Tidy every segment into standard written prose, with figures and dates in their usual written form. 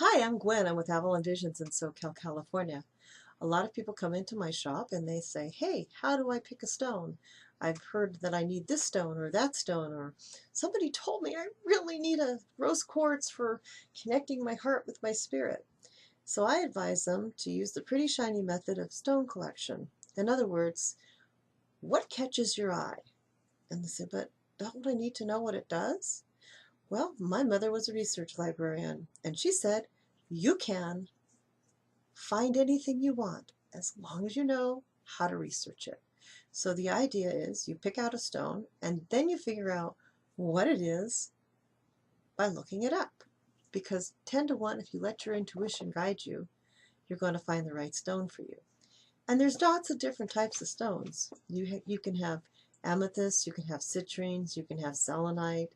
Hi, I'm Gwen. I'm with Avalon Visions in SoCal, California. A lot of people come into my shop and they say, hey, how do I pick a stone? I've heard that I need this stone or that stone, or somebody told me I really need a rose quartz for connecting my heart with my spirit. So I advise them to use the pretty shiny method of stone collection. In other words, what catches your eye? And they say, but don't I need to know what it does? Well, my mother was a research librarian, and she said, you can find anything you want as long as you know how to research it. So the idea is you pick out a stone and then you figure out what it is by looking it up. Because 10 to 1, if you let your intuition guide you, you're going to find the right stone for you. And there's lots of different types of stones. You can have amethyst, you can have citrines, you can have selenite,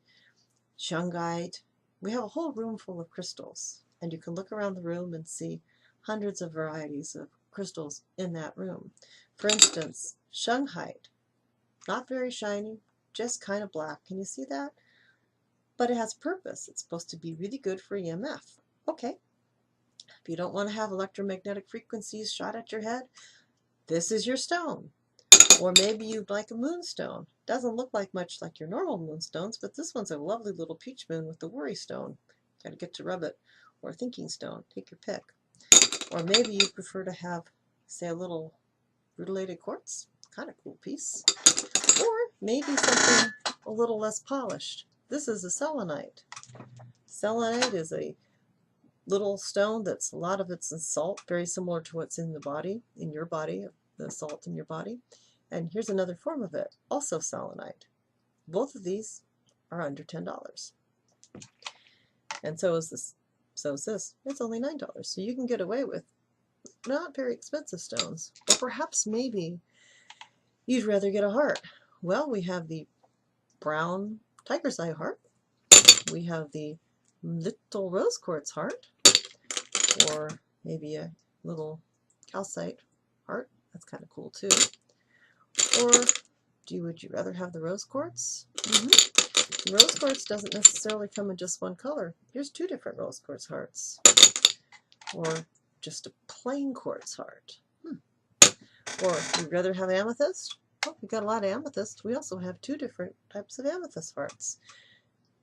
shungite. We have a whole room full of crystals, and you can look around the room and see hundreds of varieties of crystals in that room. For instance, shungite, not very shiny, just kind of black. Can you see that? But it has purpose. It's supposed to be really good for EMF. Okay, if you don't want to have electromagnetic frequencies shot at your head, this is your stone. Or maybe you'd like a moonstone. Doesn't look like much like your normal moonstones, but this one's a lovely little peach moon with the worry stone. Got to get to rub it. Or a thinking stone. Take your pick. Or maybe you prefer to have, say, a little rutilated quartz. Kind of cool piece. Or maybe something a little less polished. This is a selenite. Selenite is a little stone that's a lot of it's in salt, very similar to what's in the body, in your body, the salt in your body. And here's another form of it, also selenite. Both of these are under $10. And so is this. So is this. It's only $9. So you can get away with not very expensive stones. Or perhaps maybe you'd rather get a heart. Well, we have the brown tiger's eye heart. We have the little rose quartz heart. Or maybe a little calcite heart. That's kind of cool too. Or would you rather have the rose quartz? Rose quartz doesn't necessarily come in just one color. Here's 2 different rose quartz hearts. Or just a plain quartz heart. Or you'd rather have amethyst? Well, we've got a lot of amethyst. We also have 2 different types of amethyst hearts.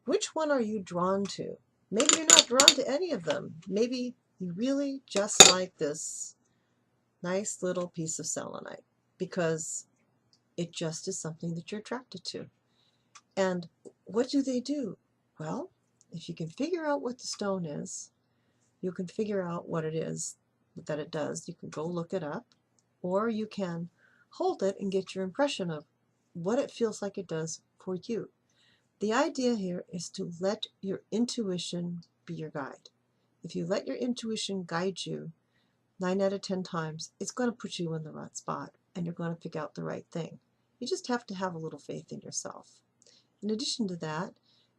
Which one are you drawn to? Maybe you're not drawn to any of them. Maybe you really just like this nice little piece of selenite because it just is something that you're attracted to. And what do? Well, if you can figure out what the stone is, you can figure out what it is that it does. You can go look it up, or you can hold it and get your impression of what it feels like it does for you. The idea here is to let your intuition be your guide. If you let your intuition guide you, 9 out of 10 times, it's going to put you in the right spot, and you're going to pick out the right thing. You just have to have a little faith in yourself. In addition to that,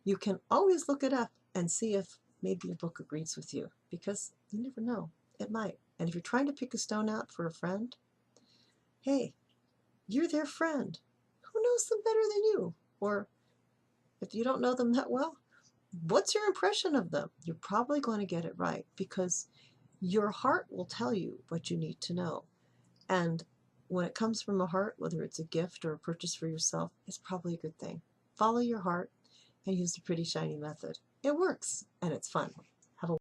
you can always look it up and see if maybe a book agrees with you, because you never know, it might. And if you're trying to pick a stone out for a friend, hey, you're their friend. Who knows them better than you? Or if you don't know them that well, what's your impression of them? You're probably going to get it right because your heart will tell you what you need to know. And when it comes from a heart, whether it's a gift or a purchase for yourself, it's probably a good thing. Follow your heart and use the pretty shiny method. It works and it's fun.